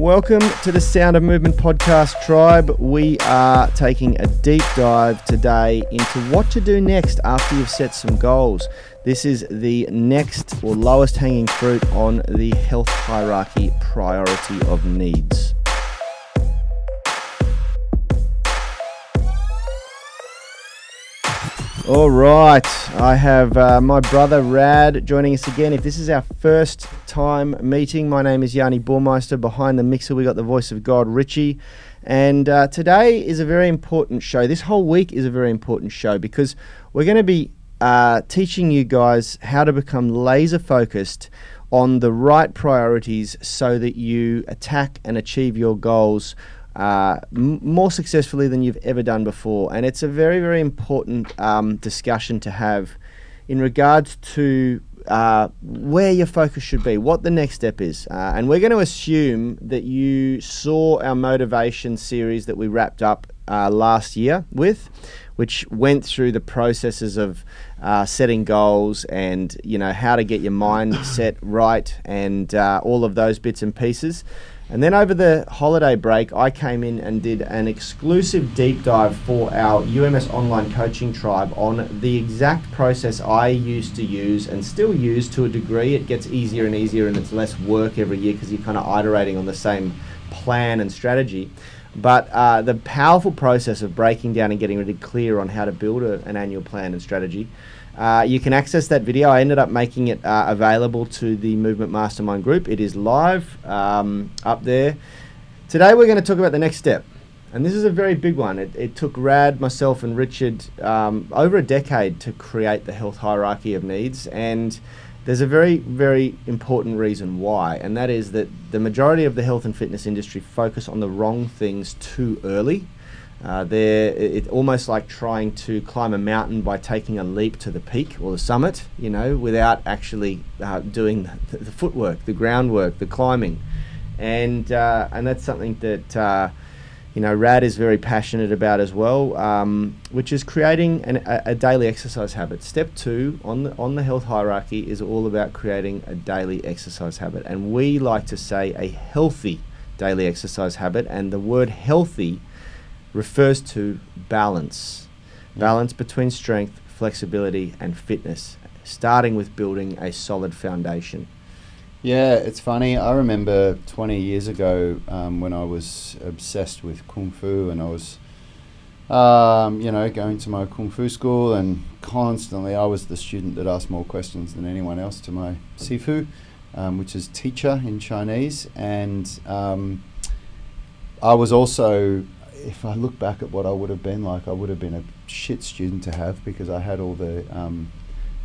Welcome to the Sound of Movement podcast tribe. We are taking a deep dive today into what to do next after you've set some goals. This is the next or lowest hanging fruit on the health hierarchy priority of needs. All right, I have my brother Rad joining us again. If this is our first time meeting, my name is Yanni Burmeister. Behind the mixer, we got the voice of God, Richie. And today is a very important show. This whole week is a very important show because we're going to be teaching you guys how to become laser focused on the right priorities so that you attack and achieve your goals more successfully than you've ever done before. And it's a very, very important discussion to have in regards to where your focus should be, what the next step is. And we're going to assume that you saw our motivation series that we wrapped up last year with, which went through the processes of setting goals and, you know, how to get your mind set right and all of those bits and pieces. And then over the holiday break, I came in and did an exclusive deep dive for our UMS Online Coaching tribe on the exact process I used to use and still use to a degree. It gets easier and easier and it's less work every year because you're kind of iterating on the same plan and strategy. But the powerful process of breaking down and getting really clear on how to build an annual plan and strategy. You can access that video. I ended up making it available to the Movement Mastermind group. It is live up there. Today we're going to talk about the next step. And this is a very big one. It took Rad, myself and Richard over a decade to create the health hierarchy of needs. And there's a very, very important reason why. And that is that the majority of the health and fitness industry focus on the wrong things too early. It's almost like trying to climb a mountain by taking a leap to the peak or the summit, you know, without actually doing the footwork, the groundwork, the climbing. And that's something that, Rad is very passionate about as well, which is creating a daily exercise habit. Step 2 on the health hierarchy is all about creating a daily exercise habit. And we like to say a healthy daily exercise habit. And the word healthy refers to balance between strength, flexibility and fitness, starting with building a solid foundation. Yeah, it's funny. I remember 20 years ago when I was obsessed with Kung Fu and I was, going to my Kung Fu school and constantly I was the student that asked more questions than anyone else to my Sifu, which is teacher in Chinese. And I was also, if I look back at what I would have been like, I would have been a shit student to have because I had all the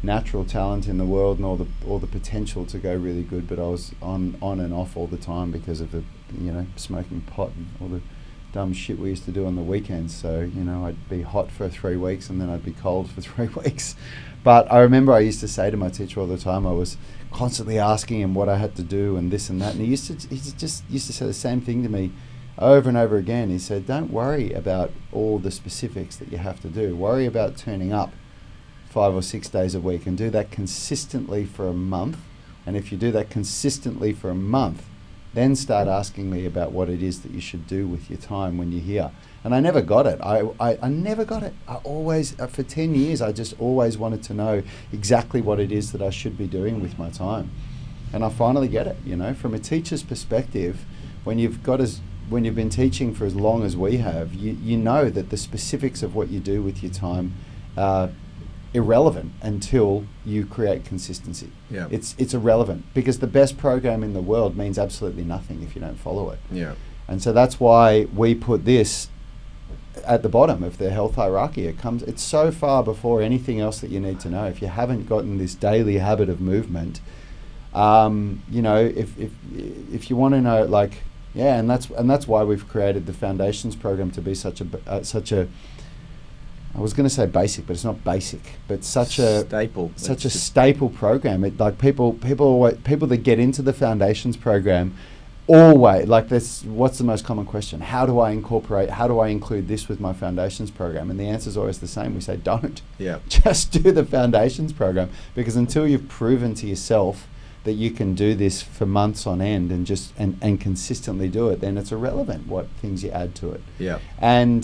natural talent in the world and all the potential to go really good, but I was on and off all the time because of the smoking pot and all the dumb shit we used to do on the weekends. So I'd be hot for 3 weeks and then I'd be cold for 3 weeks. But I remember I used to say to my teacher all the time, I was constantly asking him what I had to do and this and that, and he just used to say the same thing to me over and over again. He said, don't worry about all the specifics that you have to do. Worry about turning up 5 or 6 days a week and do that consistently for a month. And if you do that consistently for a month, then start asking me about what it is that you should do with your time when you're here. And I never got it. I never got it. I always, for 10 years, I just always wanted to know exactly what it is that I should be doing with my time. And I finally get it, from a teacher's perspective, when you've been teaching for as long as we have, you know that the specifics of what you do with your time are irrelevant until you create consistency. Yeah. It's irrelevant because the best program in the world means absolutely nothing if you don't follow it. Yeah. And so that's why we put this at the bottom of the health hierarchy. It's so far before anything else that you need to know. If you haven't gotten this daily habit of movement, if you want to know, like, yeah, and that's why we've created the Foundations program to be such a I was going to say basic, but it's not basic, but such a staple program. It, like people that get into the Foundations program always, like, this, what's the most common question? How do I include this with my Foundations program? And the answer is always the same. We say don't. Yeah. Just do the Foundations program, because until you've proven to yourself that you can do this for months on end and just and consistently do it, then it's irrelevant what things you add to it. Yeah. And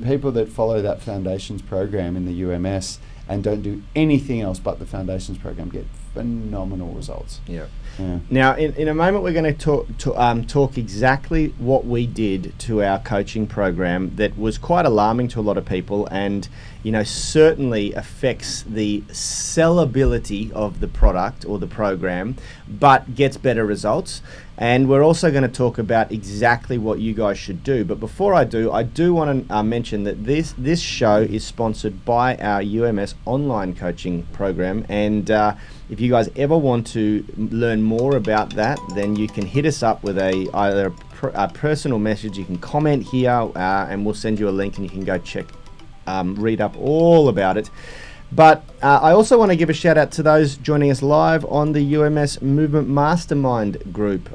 people that follow that Foundations program in the UMS and don't do anything else but the Foundations program get phenomenal results. Yeah. Yeah. Now, in a moment, we're going to talk exactly what we did to our coaching program that was quite alarming to a lot of people, and certainly affects the sellability of the product or the program, but gets better results. And we're also going to talk about exactly what you guys should do. But before I do want to mention that this show is sponsored by our UMS Online Coaching program. And if you guys ever want to learn more about that, then you can hit us up with either a personal message. You can comment here, and we'll send you a link, and you can go read up all about it. But I also want to give a shout out to those joining us live on the UMS Movement Mastermind group.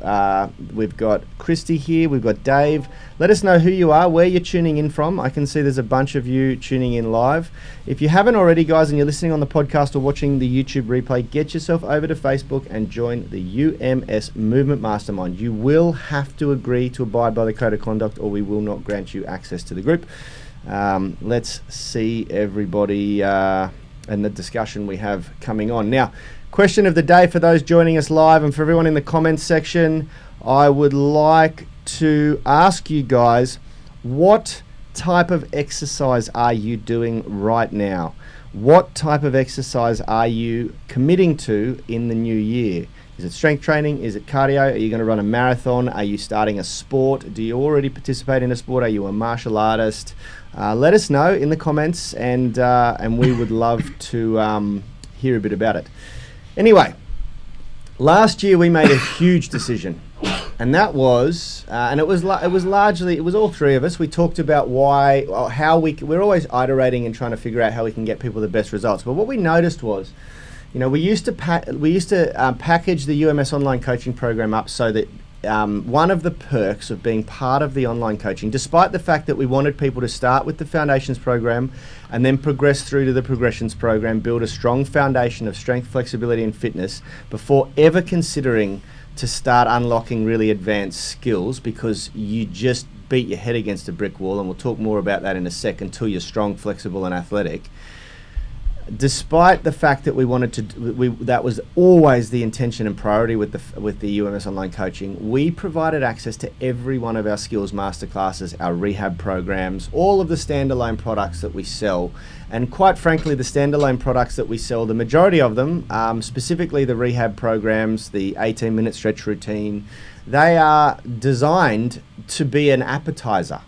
We've got Christy here, we've got Dave. Let us know who you are, where you're tuning in from. I can see there's a bunch of you tuning in live. If you haven't already, guys, and you're listening on the podcast or watching the YouTube replay, get yourself over to Facebook and join the UMS Movement Mastermind. You will have to agree to abide by the code of conduct, or we will not grant you access to the group. Let's see everybody and the discussion we have coming on. Now, question of the day for those joining us live and for everyone in the comments section, I would like to ask you guys, what type of exercise are you doing right now? What type of exercise are you committing to in the new year? Is it strength training? Is it cardio? Are you going to run a marathon? Are you starting a sport? Do you already participate in a sport? Are you a martial artist? Let us know in the comments, and we would love to hear a bit about it. Anyway, last year we made a huge decision, and that was, and it was all three of us. We talked about we're always iterating and trying to figure out how we can get people the best results. But what we noticed was, we used to package the UMS Online Coaching program up so that one of the perks of being part of the online coaching, despite the fact that we wanted people to start with the Foundations program and then progress through to the Progressions program, build a strong foundation of strength, flexibility and fitness before ever considering to start unlocking really advanced skills, because you just beat your head against a brick wall, and we'll talk more about that in a second, till you're strong, flexible and athletic. Despite the fact that we wanted to, that was always the intention and priority with the UMS Online Coaching, we provided access to every one of our skills masterclasses, our rehab programs, all of the standalone products that we sell. And quite frankly, the standalone products that we sell, the majority of them, specifically the rehab programs, the 18-minute stretch routine, they are designed to be an appetizer.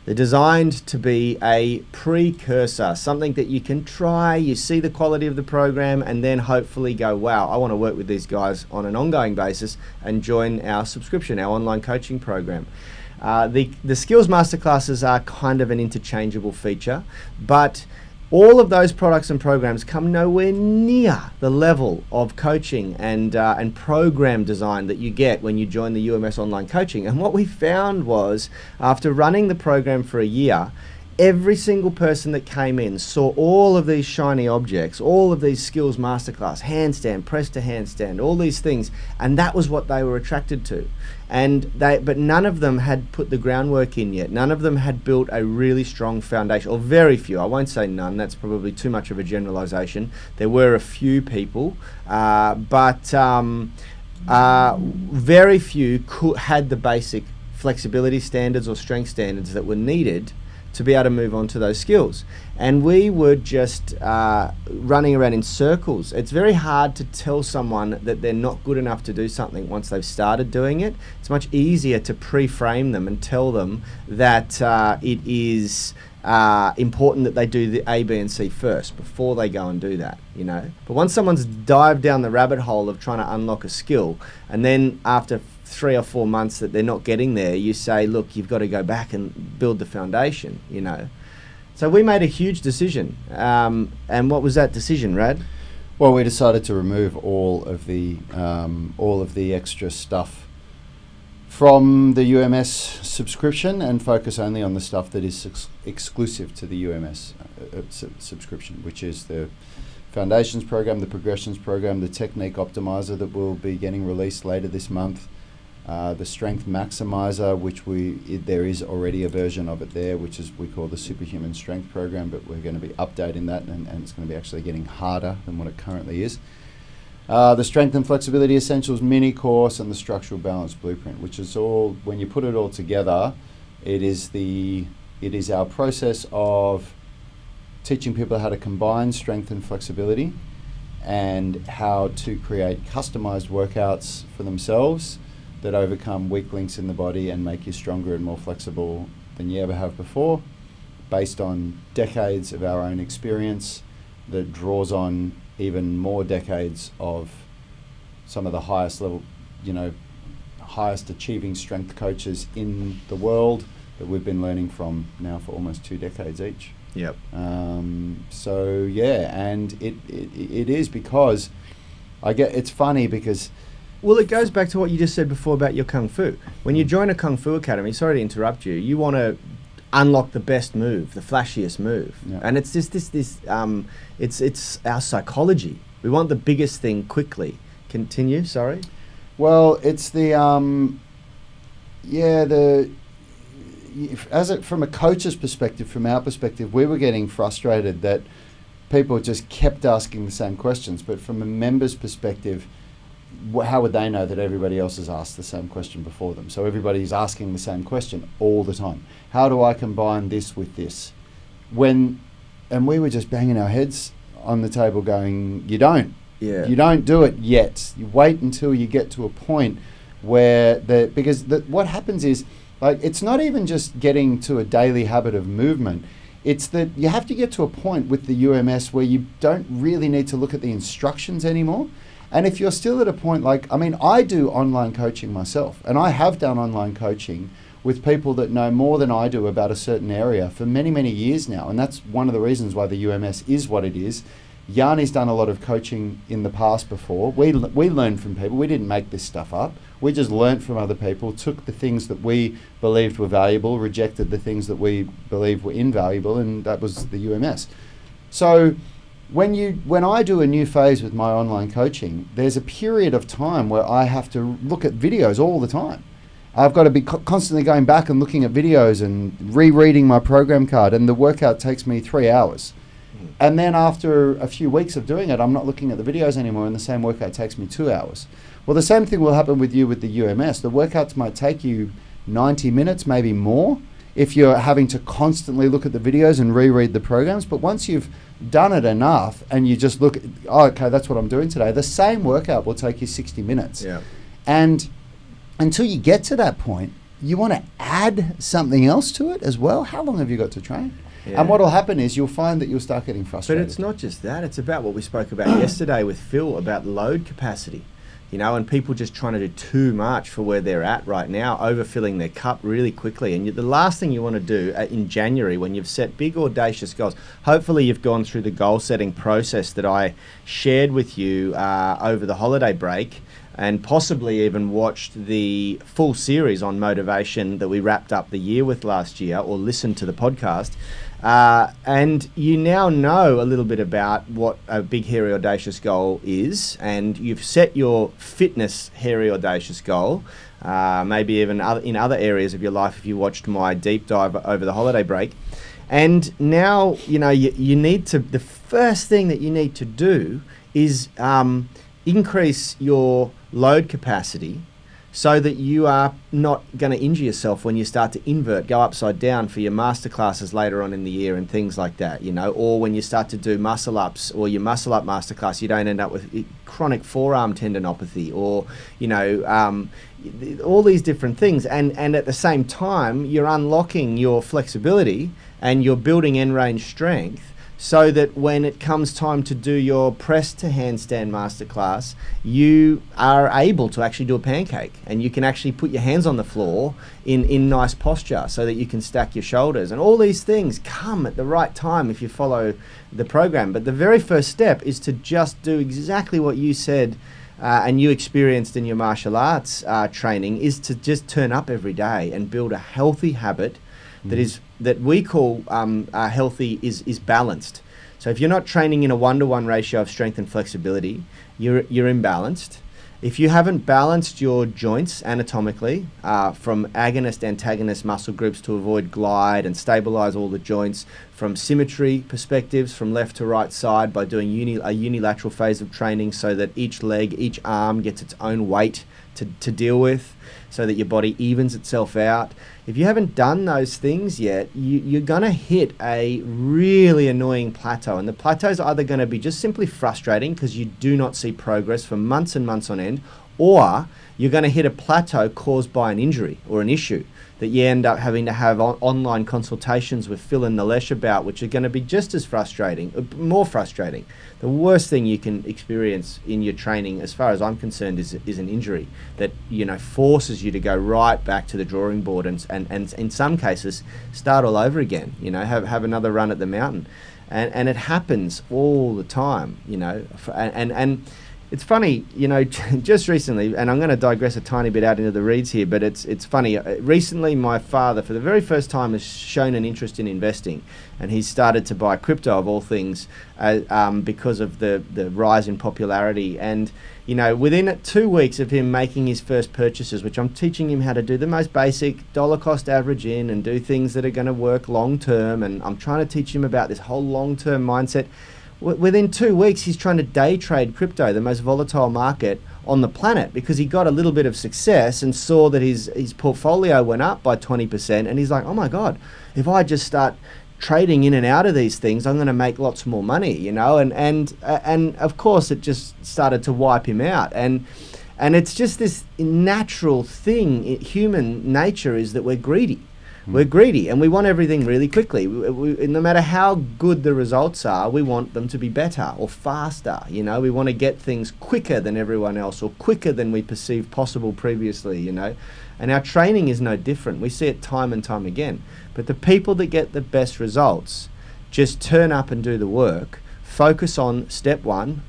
They're designed to be a precursor, something that you can try, you see the quality of the program, and then hopefully go, wow, I want to work with these guys on an ongoing basis and join our subscription, our online coaching program. The skills masterclasses are kind of an interchangeable feature, but all of those products and programs come nowhere near the level of coaching and program design that you get when you join the UMS Online Coaching. And what we found was, after running the program for a year, every single person that came in saw all of these shiny objects, all of these skills masterclass, handstand, press to handstand, all these things, and that was what they were attracted to. But none of them had put the groundwork in yet. None of them had built a really strong foundation, or very few. I won't say none, that's probably too much of a generalization. There were a few people, but very few had the basic flexibility standards or strength standards that were needed to be able to move on to those skills. And we were just running around in circles. It's very hard to tell someone that they're not good enough to do something once they've started doing it. It's much easier to pre-frame them and tell them that it is important that they do the A, B, and C first before they go and do that, But once someone's dived down the rabbit hole of trying to unlock a skill, and then after 3 or 4 months that they're not getting there, you say, look, you've got to go back and build the foundation, So we made a huge decision. And what was that decision, Rad? Well, we decided to remove all of the extra stuff from the UMS subscription and focus only on the stuff that is exclusive to the UMS subscription, which is the Foundations program, the Progressions program, the Technique Optimizer that will be getting released later this month, the Strength Maximizer, which there is already a version of it there, which is we call the Superhuman Strength program, but we're going to be updating that, and it's going to be actually getting harder than what it currently is. The Strength and Flexibility Essentials mini course, and the Structural Balance Blueprint, which is all, when you put it all together, it is our process of teaching people how to combine strength and flexibility, and how to create customized workouts for themselves that overcome weak links in the body and make you stronger and more flexible than you ever have before, based on decades of our own experience that draws on even more decades of some of the highest level, highest achieving strength coaches in the world that we've been learning from now for almost 2 decades each. Yep. So yeah, and it is because it's funny because, well, it goes back to what you just said before about your Kung Fu. When you join a Kung Fu academy, sorry to interrupt you, you want to unlock the best move, the flashiest move. Yeah. And it's just it's our psychology. We want the biggest thing quickly. Continue, sorry. Well, it's from a coach's perspective, from our perspective, we were getting frustrated that people just kept asking the same questions. But from a member's perspective, how would they know that everybody else has asked the same question before them? So everybody's asking the same question all the time. How do I combine this with this? And we were just banging our heads on the table going, you don't. Yeah. You don't do it yet. You wait until you get to a point where what happens is, like, it's not even just getting to a daily habit of movement. It's that you have to get to a point with the UMS where you don't really need to look at the instructions anymore. And if you're still at a point I do online coaching myself, and I have done online coaching with people that know more than I do about a certain area for many, many years now. And that's one of the reasons why the UMS is what it is. Yanni's done a lot of coaching in the past before. We learned from people. We didn't make this stuff up. We just learned from other people, took the things that we believed were valuable, rejected the things that we believed were invaluable, and that was the UMS. So when I do a new phase with my online coaching, there's a period of time where I have to look at videos all the time. I've got to be constantly going back and looking at videos and rereading my program card, and the workout takes me 3 hours. And then after a few weeks of doing it, I'm not looking at the videos anymore, and the same workout takes me 2 hours. Well, the same thing will happen with you with the UMS. The workouts might take you 90 minutes, maybe more, if you're having to constantly look at the videos and reread the programs. But once you've done it enough and you just look at, okay, that's what I'm doing today, the same workout will take you 60 minutes. Yeah. And until you get to that point, you want to add something else to it as well. How long have you got to train? Yeah. And what will happen is you'll find that you'll start getting frustrated. But it's not just that. It's about what we spoke about yesterday with Phil about load capacity. And people just trying to do too much for where they're at right now, overfilling their cup really quickly. And the last thing you want to do in January when you've set big, audacious goals, hopefully you've gone through the goal-setting process that I shared with you over the holiday break, and possibly even watched the full series on motivation that we wrapped up the year with last year, or listened to the podcast. And you now know a little bit about what a big, hairy, audacious goal is, and you've set your fitness, hairy, audacious goal, maybe even in other areas of your life if you watched my deep dive over the holiday break. And now, you need to, the first thing that you need to do is increase your load capacity so that you are not going to injure yourself when you start to invert, go upside down for your masterclasses later on in the year and things like that, or when you start to do muscle ups or your muscle up masterclass, you don't end up with chronic forearm tendinopathy or, all these different things. And at the same time, you're unlocking your flexibility and you're building end range strength, so that when it comes time to do your press to handstand masterclass, you are able to actually do a pancake, and you can actually put your hands on the floor in nice posture so that you can stack your shoulders. And all these things come at the right time if you follow the program. But the very first step is to just do exactly what you said and you experienced in your martial arts training, is to just turn up every day and build a healthy habit that we call healthy is balanced. So if you're not training in a 1-to-1 ratio of strength and flexibility, you're imbalanced. If you haven't balanced your joints anatomically from agonist-antagonist muscle groups to avoid glide and stabilize all the joints, from symmetry perspectives, from left to right side by doing a unilateral phase of training so that each leg, each arm gets its own weight to deal with, so that your body evens itself out. If you haven't done those things yet, you're going to hit a really annoying plateau. And the plateau is either going to be just simply frustrating because you do not see progress for months and months on end, or you're going to hit a plateau caused by an injury or an issue that you end up having to have online consultations with Phil and Nilesh about, which are going to be just as frustrating, more frustrating. The worst thing you can experience in your training, as far as I'm concerned, is an injury that, forces you to go right back to the drawing board and in some cases start all over again, have another run at the mountain. And it happens all the time, and it's funny, just recently, and I'm going to digress a tiny bit out into the reeds here, but it's funny. Recently, my father, for the very first time, has shown an interest in investing, and he's started to buy crypto, of all things, because of the rise in popularity. And, within 2 weeks of him making his first purchases, which I'm teaching him how to do the most basic dollar cost average in and do things that are going to work long term, and I'm trying to teach him about this whole long term mindset. Within 2 weeks, he's trying to day trade crypto, the most volatile market on the planet, because he got a little bit of success and saw that his portfolio went up by 20%. And he's like, oh my God, if I just start trading in and out of these things, I'm going to make lots more money, and of course it just started to wipe him out. And it's just this natural thing. Human nature is that we're greedy. We're greedy and we want everything really quickly. No matter how good the results are, we want them to be better or faster. We want to get things quicker than everyone else, or quicker than we perceived possible previously, And our training is no different. We see it time and time again. But the people that get the best results just turn up and do the work, focus on step one,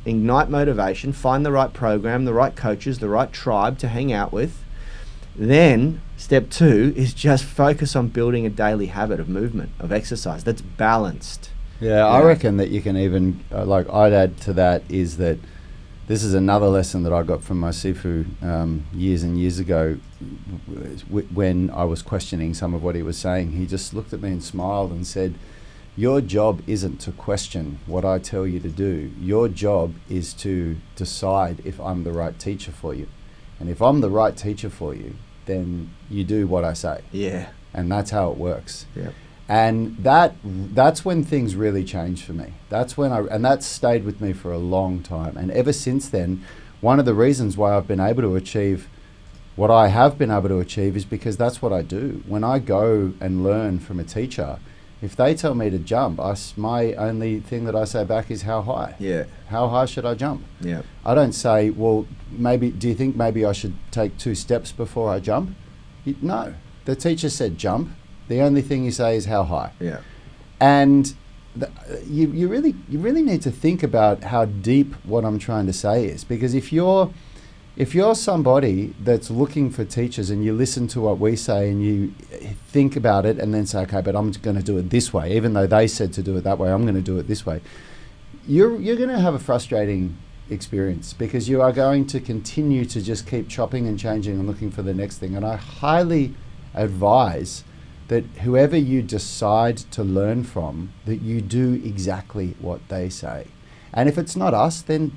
ignite motivation, find the right program, the right coaches, the right tribe to hang out with. Then step two is just focus on building a daily habit of movement, of exercise that's balanced. Yeah, I reckon that you can even, I'd add to that is that this is another lesson that I got from my Sifu years and years ago when I was questioning some of what he was saying. He just looked at me and smiled and said, your job isn't to question what I tell you to do. Your job is to decide if I'm the right teacher for you. And if I'm the right teacher for you, then you do what I say. Yeah. And that's how it works. Yeah. And that's when things really changed for me. And that stayed with me for a long time. And ever since then, one of the reasons why I've been able to achieve what I have been able to achieve is because that's what I do. When I go and learn from a teacher, if they tell me to jump, my only thing that I say back is how high? Yeah. How high should I jump? Yeah. I don't say, well, do you think maybe I should take 2 steps before I jump? No. The teacher said jump. The only thing you say is how high. Yeah. And you really need to think about how deep what I'm trying to say is, because if you're somebody that's looking for teachers and you listen to what we say and you think about it and then say, okay, but I'm going to do it this way, even though they said to do it that way, I'm going to do it this way, you're going to have a frustrating experience, because you are going to continue to just keep chopping and changing and looking for the next thing. And I highly advise that whoever you decide to learn from, that you do exactly what they say. And if it's not us, then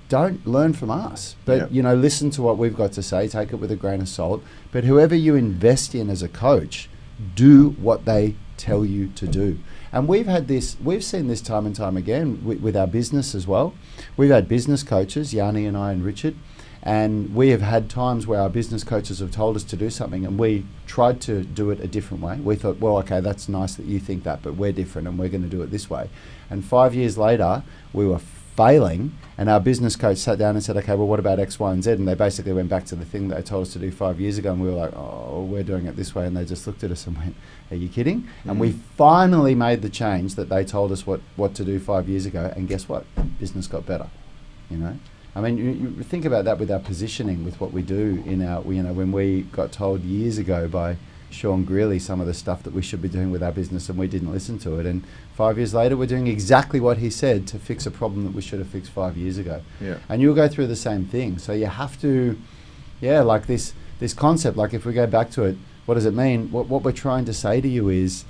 don't learn from us, but listen to what we've got to say, take it with a grain of salt. But whoever you invest in as a coach, do what they tell you to do. And we've seen this time and time again with our business as well. We've had business coaches, Yanni and I and Richard, and we have had times where our business coaches have told us to do something and we tried to do it a different way. We thought, well, okay, that's nice that you think that, but we're different and we're going to do it this way. And 5 years later, we were failing, and our business coach sat down and said, okay, well, what about X, Y, and Z? And they basically went back to the thing that they told us to do 5 years ago, and we were like, oh, we're doing it this way. And they just looked at us and went, are you kidding? Mm-hmm. And we finally made the change that they told us what to do 5 years ago, and guess what? Business got better, I mean, you think about that with our positioning, with what we do in our, when we got told years ago by Sean Greeley some of the stuff that we should be doing with our business, and we didn't listen to it. And 5 years later, we're doing exactly what he said to fix a problem that we should have fixed 5 years ago. Yeah. And you'll go through the same thing. So you have to, like this concept, like if we go back to it, what does it mean? What we're trying to say to you is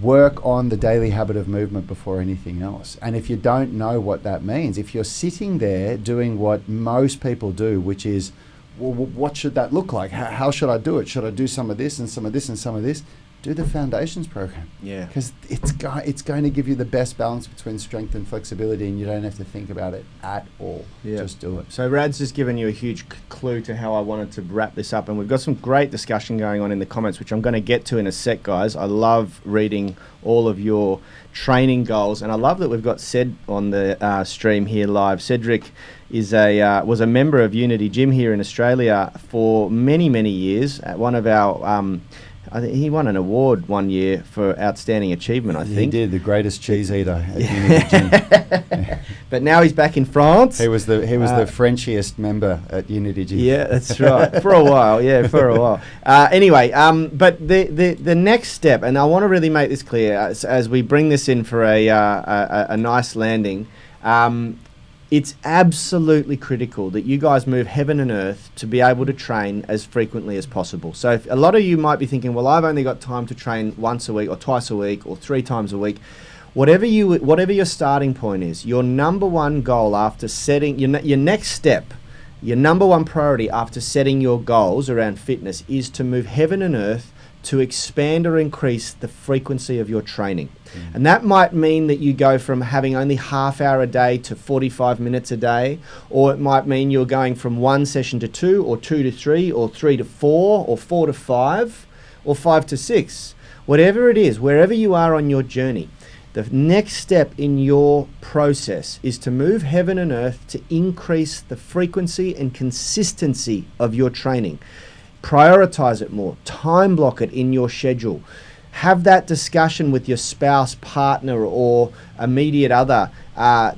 work on the daily habit of movement before anything else. And if you don't know what that means, if you're sitting there doing what most people do, which is, well, what should that look like? How should I do it? Should I do some of this and some of this and some of this? Do the foundations program. Yeah. Because it's going to give you the best balance between strength and flexibility, and you don't have to think about it at all. Yeah. Just do it. So Rad's just given you a huge clue to how I wanted to wrap this up, and we've got some great discussion going on in the comments, which I'm going to get to in a sec, guys. I love reading all of your training goals, and I love that we've got Ced on the stream here live. Cedric is was a member of Unity Gym here in Australia for many, many years. One of our I think he won an award one year for outstanding achievement, I think. He did, the greatest cheese eater at Unity Gym. But now he's back in France. He was the Frenchiest member at Unity Gym. Yeah, that's right. For a while, anyway, but the next step, and I want to really make this clear as we bring this in for a nice landing, it's absolutely critical that you guys move heaven and earth to be able to train as frequently as possible. So if a lot of you might be thinking, well, I've only got time to train once a week or twice a week or 3 times a week. Whatever your starting point is, your number one goal after setting your next step, your number one priority after setting your goals around fitness is to move heaven and earth to expand or increase the frequency of your training. And that might mean that you go from having only half hour a day to 45 minutes a day, or it might mean you're going from 1 session to 2, or 2 to 3, or 3 to 4, or 4 to 5, or 5 to 6. Whatever it is, wherever you are on your journey, the next step in your process is to move heaven and earth to increase the frequency and consistency of your training. Prioritize it more, time block it in your schedule. Have that discussion with your spouse, partner, or immediate other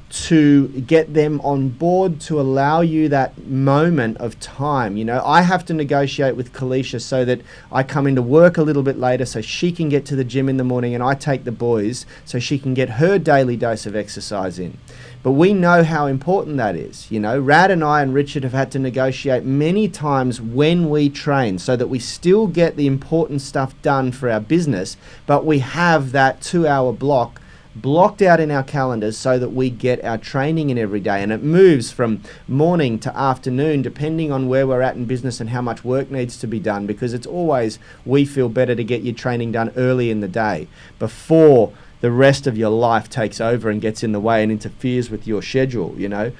to get them on board to allow you that moment of time. You know, I have to negotiate with Kalisha so that I come into work a little bit later so she can get to the gym in the morning, and I take the boys so she can get her daily dose of exercise in. But we know how important that is. You know, Rad and I and Richard have had to negotiate many times when we train so that we still get the important stuff done for our business, but we have that 2-hour block blocked out in our calendars so that we get our training in every day. And it moves from morning to afternoon depending on where we're at in business and how much work needs to be done, because it's always, we feel better to get your training done early in the day before the rest of your life takes over and gets in the way and interferes with your schedule, you know.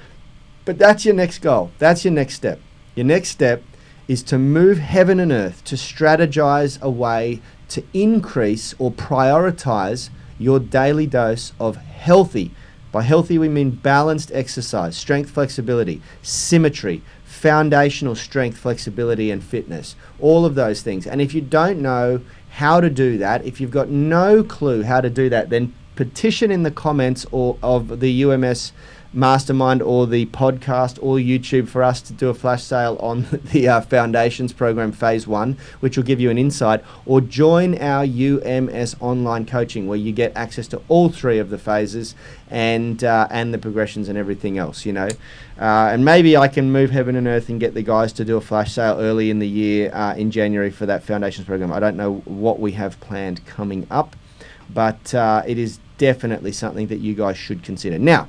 But that's your next goal. That's your next step. Your next step is to move heaven and earth, to strategize a way to increase or prioritize your daily dose of healthy. By healthy, we mean balanced exercise, strength, flexibility, symmetry, foundational strength, flexibility, and fitness. All of those things. And if you don't know how to do that, if you've got no clue how to do that, then petition in the comments of the UMS Mastermind or the podcast or YouTube for us to do a flash sale on the Foundations Program Phase 1, which will give you an insight, or join our UMS Online Coaching, where you get access to all 3 of the phases and the progressions and everything else, you know. And maybe I can move heaven and earth and get the guys to do a flash sale early in the year in January for that Foundations Program. I don't know what we have planned coming up, but it is definitely something that you guys should consider. Now,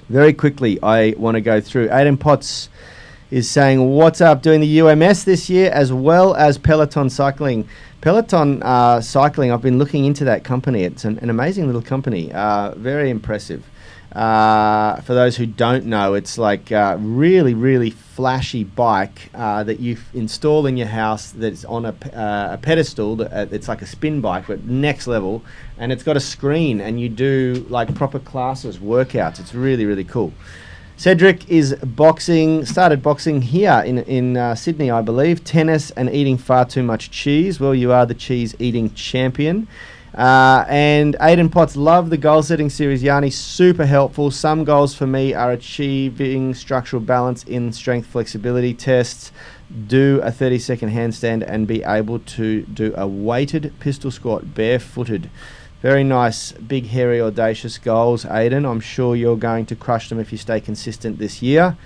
very quickly, I want to go through. Aiden Potts is saying, what's up, doing the UMS this year as well as Peloton Cycling. Peloton Cycling, I've been looking into that company. It's an amazing little company, very impressive. For those who don't know, it's like a really, really flashy bike that you install in your house that's on a pedestal. It's like a spin bike, but next level. And it's got a screen, and you do like proper classes, workouts. It's really, really cool. Cedric is started boxing here in Sydney, I believe. Tennis and eating far too much cheese. Well, you are the cheese eating champion. And Aiden Potts, love the goal setting series, Yanni, super helpful. Some goals for me are achieving structural balance in strength flexibility tests. do a 30-second handstand and be able to do a weighted pistol squat barefooted. Very nice, big, hairy, audacious goals, Aiden. I'm sure you're going to crush them if you stay consistent this year.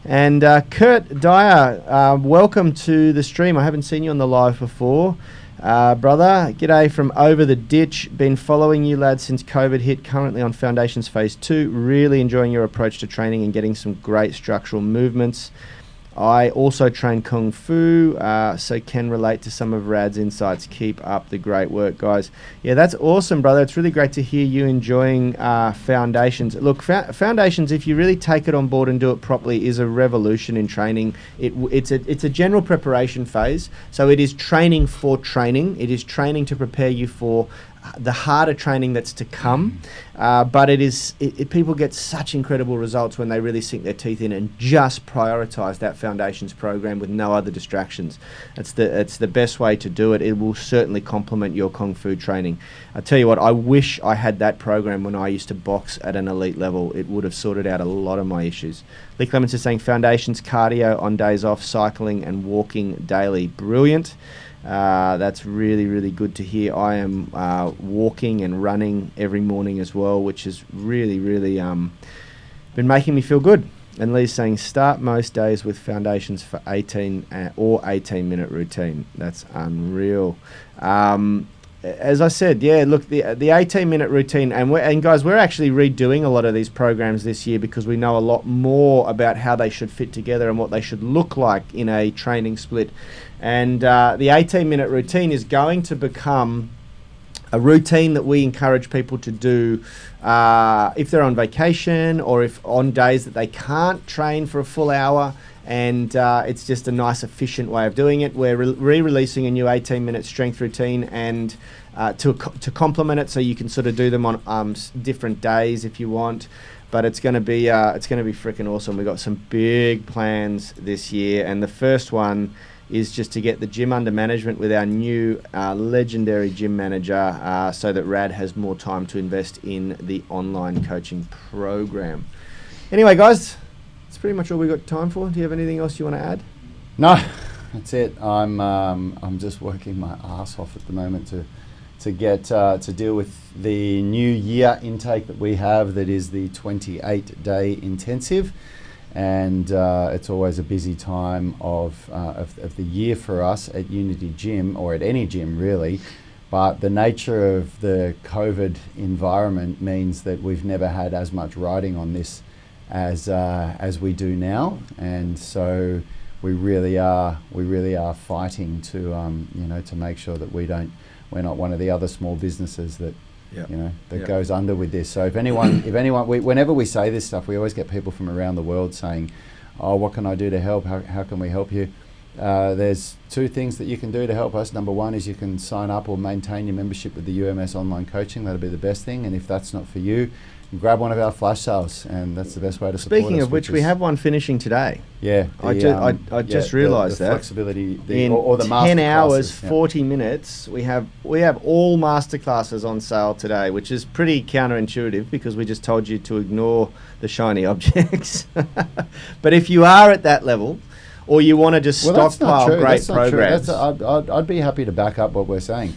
And Kurt Dyer, welcome to the stream. I haven't seen you on the live before. Brother, g'day from over the ditch. Been following you lads since COVID hit, currently on Foundations Phase 2. Really enjoying your approach to training and getting some great structural movements. I also train Kung Fu, so can relate to some of Rad's insights. Keep up the great work, guys. Yeah, that's awesome, brother. It's really great to hear you enjoying Foundations. Look, Foundations, if you really take it on board and do it properly, is a revolution in training. It's a general preparation phase, so it is training for training. It is training to prepare you for the harder training that's to come, but people get such incredible results when they really sink their teeth in and just prioritize that Foundations program with no other distractions. It's the best way to do it. It will certainly complement your Kung Fu training. I tell you what, I wish I had that program when I used to box at an elite level. It would have sorted out a lot of my issues. Lee Clements is saying Foundations cardio on days off, cycling and walking daily. Brilliant. That's really, really good to hear. I am walking and running every morning as well, which has really, really been making me feel good. And Lee's saying start most days with Foundations for 18-minute routine. That's unreal. As I said, yeah, look, the 18-minute routine, and guys, we're actually redoing a lot of these programs this year because we know a lot more about how they should fit together and what they should look like in a training split. And the 18-minute routine is going to become a routine that we encourage people to do if they're on vacation or if on days that they can't train for a full hour. And it's just a nice, efficient way of doing it. We're re-releasing a new 18-minute strength routine and to complement it, so you can sort of do them on different days if you want. But it's going to be freaking awesome. We've got some big plans this year, and the first one is just to get the gym under management with our new legendary gym manager, so that Rad has more time to invest in the online coaching program. Anyway, guys, that's pretty much all we got time for. Do you have anything else you want to add? No, that's it. I'm just working my ass off at the moment to get to deal with the new year intake that we have. That is the 28-day intensive, and it's always a busy time of the year for us at Unity Gym, or at any gym really. But the nature of the COVID environment means that we've never had as much riding on this as we do now, and so we really are fighting to to make sure that we're not one of the other small businesses that goes under with this. So if anyone whenever we say this stuff, we always get people from around the world saying, "Oh, what can I do to help? How can we help you?" There's two things that you can do to help us. Number one is you can sign up or maintain your membership with the UMS Online Coaching. That'll be the best thing. And if that's not for you, grab one of our flash sales, and that's the best way to support us. Speaking of which, we have one finishing today. Yeah. I just realised that. Flexibility, in the 10 hours, 40 minutes, we have all masterclasses on sale today, which is pretty counterintuitive because we just told you to ignore the shiny objects. But if you are at that level, or you want to just stockpile great programs. I'd be happy to back up what we're saying.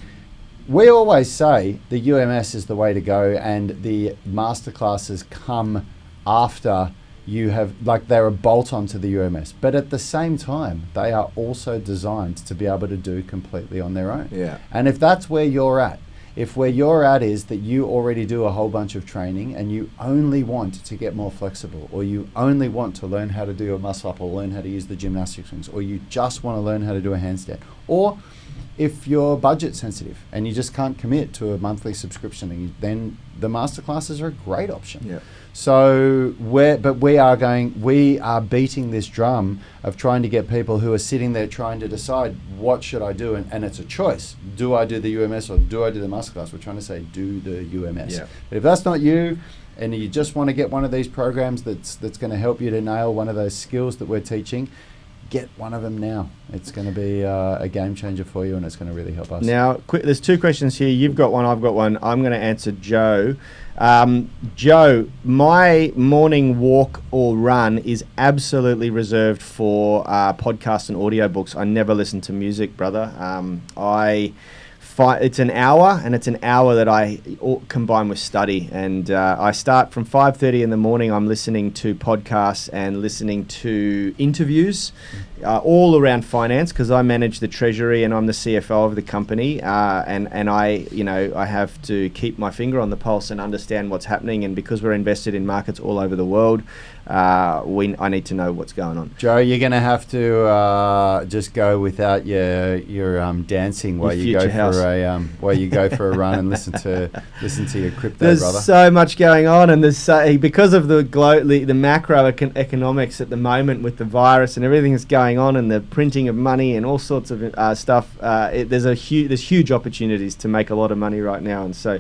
We always say the UMS is the way to go, and the masterclasses come after you have, they're a bolt-on to the UMS. But at the same time, they are also designed to be able to do completely on their own. Yeah. And if that's where you're at, if where you're at is that you already do a whole bunch of training and you only want to get more flexible, or you only want to learn how to do a muscle up or learn how to use the gymnastics rings, or you just want to learn how to do a handstand, or if you're budget sensitive and you just can't commit to a monthly subscription, then the masterclasses are a great option. Yeah. So we are beating this drum of trying to get people who are sitting there trying to decide what should I do, and it's a choice. Do I do the UMS or do I do the masterclass? We're trying to say do the UMS. Yeah. But if that's not you, and you just want to get one of these programs that's going to help you to nail one of those skills that we're teaching, get one of them now. It's going to be a game changer for you, and it's going to really help us. Now, there's two questions here. You've got one, I've got one. I'm going to answer Joe. Joe, my morning walk or run is absolutely reserved for podcasts and audiobooks. I never listen to music, brother. It's an hour, and it's an hour that I combine with study. And I start from 5:30 in the morning. I'm listening to podcasts and listening to interviews, all around finance, because I manage the treasury and I'm the CFO of the company. And I have to keep my finger on the pulse and understand what's happening. And because we're invested in markets all over the world, I need to know what's going on. Joe, you're going to have to just go without your dancing while you go for a run and listen to your crypto, there's brother. There's so much going on, and there's because of the macroeconomics at the moment with the virus and everything that's going on, and the printing of money and all sorts of stuff. There's huge opportunities to make a lot of money right now, and so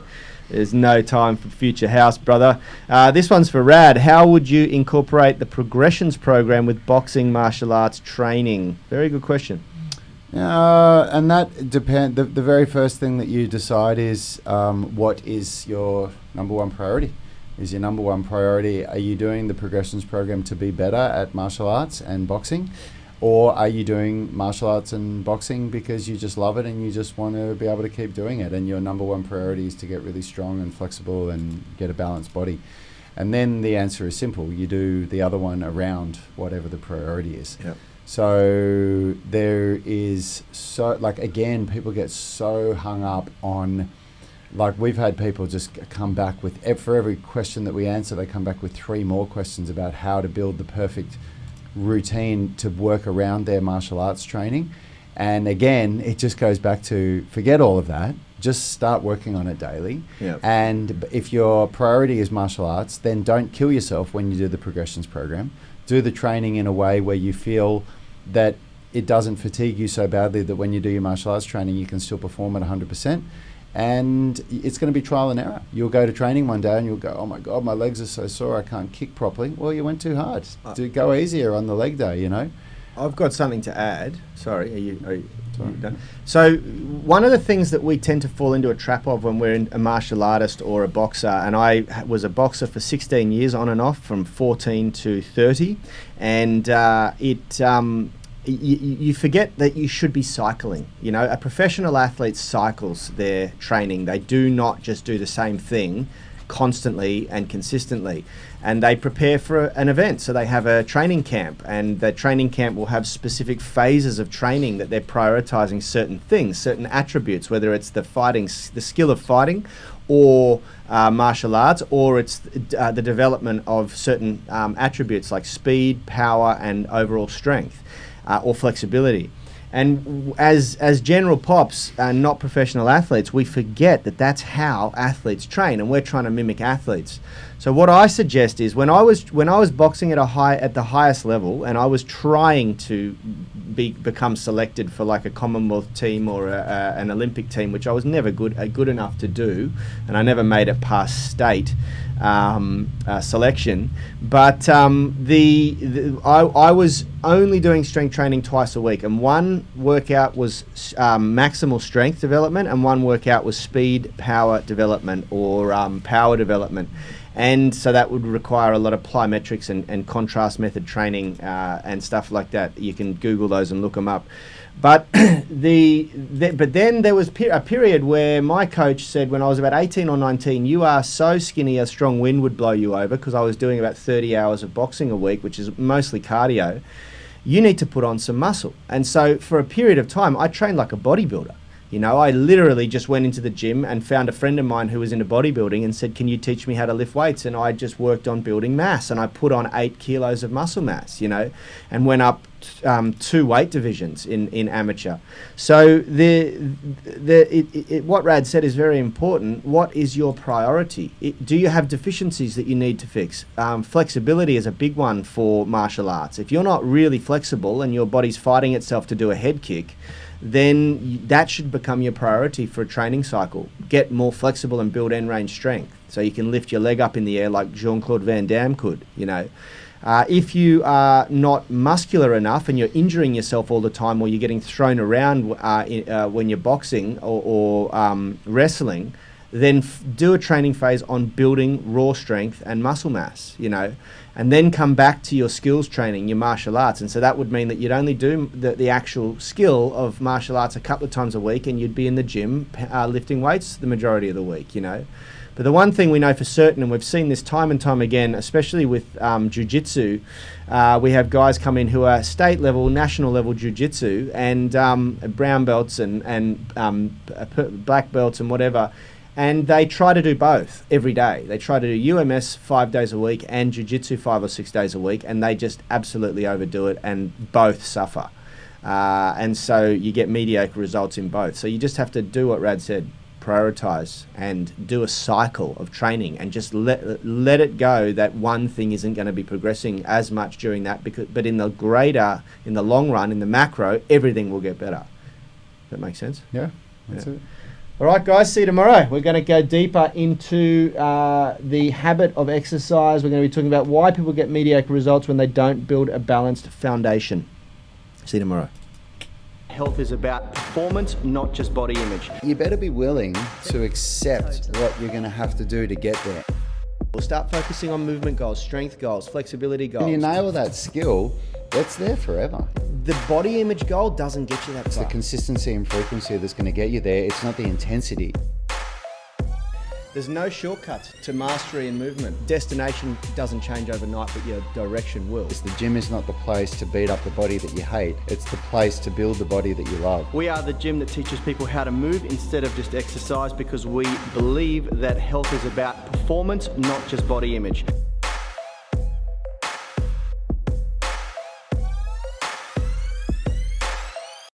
there's no time for future house, brother. This one's for Rad. How would you incorporate the progressions program with boxing martial arts training? Very good question. And that depends. The very first thing that you decide is what is your number one priority? Is your number one priority, are you doing the progressions program to be better at martial arts and boxing? Or are you doing martial arts and boxing because you just love it and you just want to be able to keep doing it, and your number one priority is to get really strong and flexible and get a balanced body? And then the answer is simple. You do the other one around whatever the priority is. Yep. So there is again, people get so hung up on, we've had people just come back with, for every question that we answer, they come back with 3 more questions about how to build the perfect routine to work around their martial arts training. And again, it just goes back to forget all of that. Just start working on it daily. Yep. And if your priority is martial arts, then don't kill yourself when you do the progressions program. Do the training in a way where you feel that it doesn't fatigue you so badly that when you do your martial arts training, you can still perform at 100%. And it's going to be trial and error. You'll go to training one day and you'll go, oh my God, my legs are so sore, I can't kick properly. Well, you went too hard. Go easier on the leg day, I've got something to add. Sorry, are you done? So one of the things that we tend to fall into a trap of when we're a martial artist or a boxer, and I was a boxer for 16 years on and off, from 14 to 30, and you forget that you should be cycling. A professional athlete cycles their training. They do not just do the same thing constantly and consistently, and they prepare for an event. So they have a training camp, and the training camp will have specific phases of training that they're prioritizing certain things, certain attributes, whether it's the skill of fighting, or martial arts, or it's the development of certain attributes like speed, power, and overall strength, or flexibility. And as general pops and not professional athletes, we forget that that's how athletes train, and we're trying to mimic athletes. So what I suggest is, when I was boxing at the highest level, and I was trying to become selected for like a Commonwealth team or an Olympic team, which I was never good enough to do, and I never made it past state selection. But I was only doing strength training twice a week, and one workout was maximal strength development, and one workout was speed power development, or power development. And so that would require a lot of plyometrics and contrast method training and stuff like that. You can Google those and look them up. But but then there was a period where my coach said, when I was about 18 or 19, you are so skinny a strong wind would blow you over, because I was doing about 30 hours of boxing a week, which is mostly cardio. You need to put on some muscle. And so for a period of time, I trained like a bodybuilder. I literally just went into the gym and found a friend of mine who was into bodybuilding and said, can you teach me how to lift weights? And I just worked on building mass, and I put on 8 kilos of muscle mass, and went up 2 weight divisions in amateur. So what Rad said is very important. What is your priority? Do you have deficiencies that you need to fix? Flexibility is a big one for martial arts. If you're not really flexible and your body's fighting itself to do a head kick, then that should become your priority for a training cycle. Get more flexible and build end range strength, so you can lift your leg up in the air like Jean-Claude Van Damme could, If you are not muscular enough and you're injuring yourself all the time, or you're getting thrown around when you're boxing or wrestling, then do a training phase on building raw strength and muscle mass, and then come back to your skills training, your martial arts. And so that would mean that you'd only do the actual skill of martial arts a couple of times a week, and you'd be in the gym lifting weights the majority of the week, But the one thing we know for certain, and we've seen this time and time again, especially with jiu-jitsu, we have guys come in who are state level, national level jiu-jitsu, and brown belts and black belts and whatever, and they try to do both every day. They try to do UMS 5 days a week and jiu-jitsu 5 or 6 days a week, and they just absolutely overdo it, and both suffer. And so you get mediocre results in both. So you just have to do what Rad said. Prioritise and do a cycle of training, and just let it go that one thing isn't going to be progressing as much during that, but in the long run, in the macro, everything will get better. Does that make sense? Yeah, that's it. All right, guys, see you tomorrow. We're going to go deeper into the habit of exercise. We're going to be talking about why people get mediocre results when they don't build a balanced foundation. See you tomorrow. Health is about performance, not just body image. You better be willing to accept what you're going to have to do to get there. We'll start focusing on movement goals, strength goals, flexibility goals. When you nail that skill, it's there forever. The body image goal doesn't get you that It's far. the consistency and frequency that's going to get you there. It's not the intensity. There's no shortcuts to mastery and movement. Destination doesn't change overnight, but your direction will. The gym is not the place to beat up the body that you hate. It's the place to build the body that you love. We are the gym that teaches people how to move instead of just exercise, because we believe that health is about performance, not just body image.